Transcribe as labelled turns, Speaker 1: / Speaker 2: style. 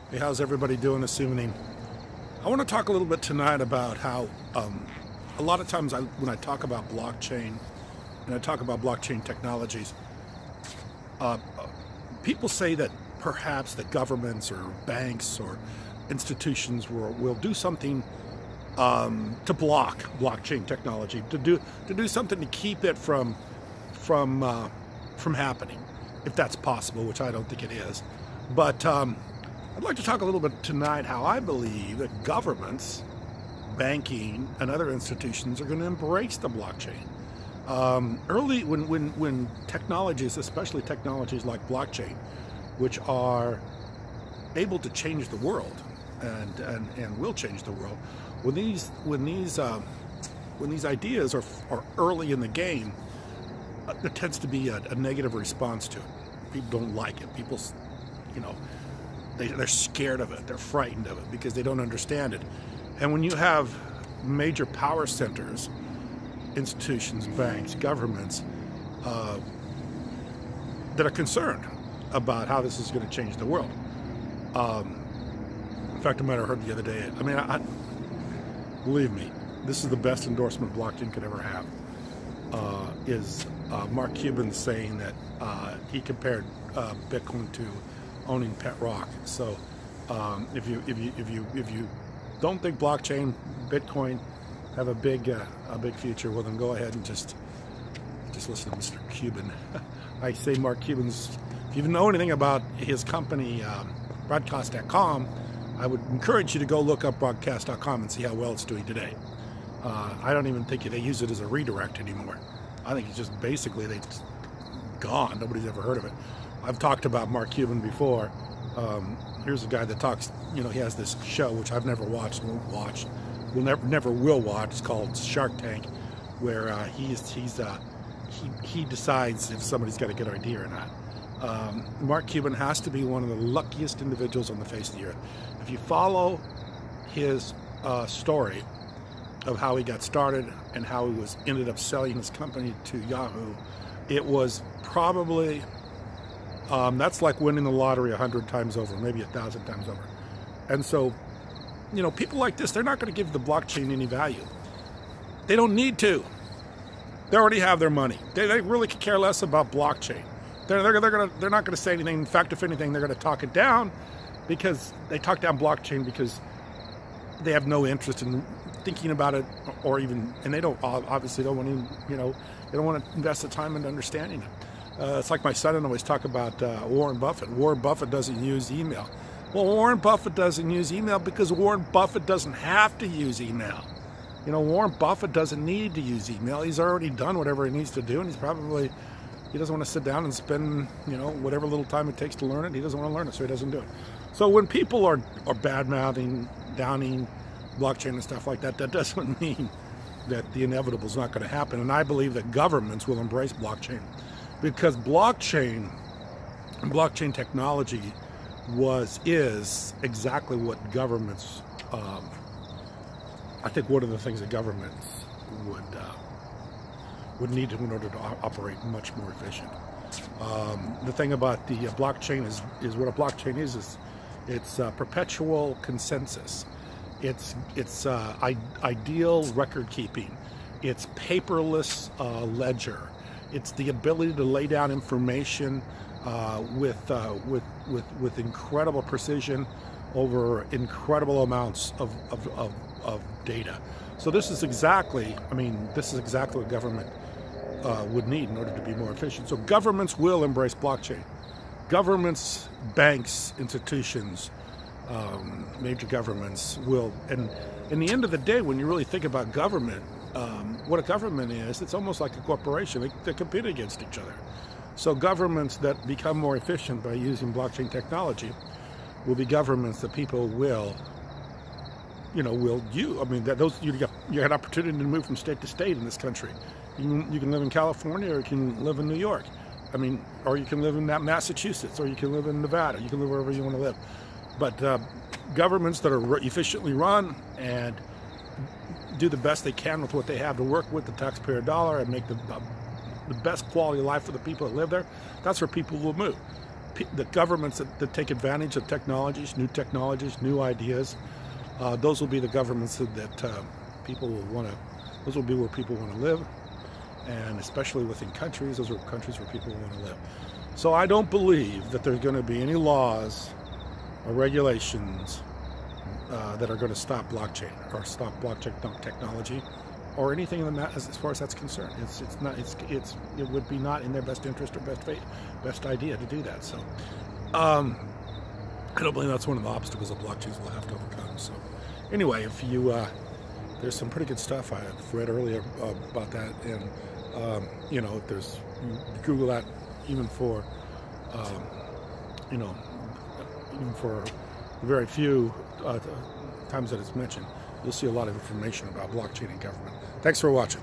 Speaker 1: Hey, how's everybody doing this evening? I want to talk a little bit tonight about how a lot of times when I talk about blockchain and I talk about blockchain technologies, uh, people say that perhaps the governments or banks or institutions will do something to block blockchain technology, to do something to keep it from happening, if that's possible, which I don't think it is. But I'd like to talk a little bit tonight how I believe that governments, banking, and other institutions are going to embrace the blockchain. Early, when technologies, especially technologies like blockchain, which are able to change the world and will change the world, when these ideas are early in the game, there tends to be a negative response to it. People don't like it. People, you know, they're scared of it. They're frightened of it because they don't understand it. And when you have major power centers, institutions, banks, governments that are concerned about how this is going to change the world. In fact, I might have heard the other day, believe me, this is the best endorsement blockchain could ever have, is Mark Cuban saying that he compared Bitcoin to owning pet rock. So if you don't think blockchain, Bitcoin have a big future, well then go ahead and just listen to Mr. Cuban. I say Mark Cuban's. If you know anything about his company, broadcast.com, I would encourage you to go look up broadcast.com and see how well it's doing today. I don't even think they use it as a redirect anymore. I think it's just basically they've gone. Nobody's ever heard of it. I've talked about Mark Cuban before. Here's a guy that talks, he has this show, which I've never watched, won't watch, never will watch. It's called Shark Tank, where he decides if somebody's got a good idea or not. Mark Cuban has to be one of the luckiest individuals on the face of the earth. If you follow his story of how he got started and how he ended up selling his company to Yahoo, it was probably that's like winning the lottery 100 times over, maybe 1,000 times over. And so, people like this, they're not going to give the blockchain any value. They don't need to. They already have their money. They really could care less about blockchain. They're not going to say anything. In fact, if anything, they're going to talk it down, because they talk down blockchain because they have no interest in thinking about it, and they obviously don't want to, they don't want to invest the time into understanding it. It's like my son and I always talk about Warren Buffett. Warren Buffett doesn't use email. Well, Warren Buffett doesn't use email because Warren Buffett doesn't have to use email. Warren Buffett doesn't need to use email. He's already done whatever he needs to do, and he doesn't want to sit down and spend, whatever little time it takes to learn it. He doesn't want to learn it, so he doesn't do it. So when people are bad-mouthing, downing blockchain and stuff like that, that doesn't mean that the inevitable is not going to happen. And I believe that governments will embrace blockchain, because blockchain technology is exactly what governments. I think one of the things that governments would need in order to operate much more efficient. The thing about the blockchain is what a blockchain is it's perpetual consensus. It's ideal record keeping. It's paperless ledger. It's the ability to lay down information with incredible precision over incredible amounts of data. So this is exactly what government would need in order to be more efficient. So governments will embrace blockchain. Governments, banks, institutions, major governments will. And in the end of the day, when you really think about government, what a government is, it's almost like a corporation. They compete against each other. So governments that become more efficient by using blockchain technology will be governments that people will use. You got an opportunity to move from state to state in this country. You can live in California, or you can live in New York. Or you can live in Massachusetts, or you can live in Nevada. You can live wherever you want to live. But governments that are efficiently run and do the best they can with what they have to work with, the taxpayer dollar, and make the best quality of life for the people that live there, that's where people will move. the governments that take advantage of technologies, new ideas, those will be the governments that people will want to. Those will be where people want to live, and especially within countries, those are countries where people want to live. So I don't believe that there's going to be any laws or regulations that are going to stop blockchain or stop blockchain technology or anything in that as far as that's concerned. It would be not in their best interest or best idea to do that. So I don't believe that's one of the obstacles that blockchains will have to overcome. So anyway, if you there's some pretty good stuff I've read earlier about that, and you know, there's, Google that, even for you know, even for very few times that it's mentioned, you'll see a lot of information about blockchain and government. Thanks for watching.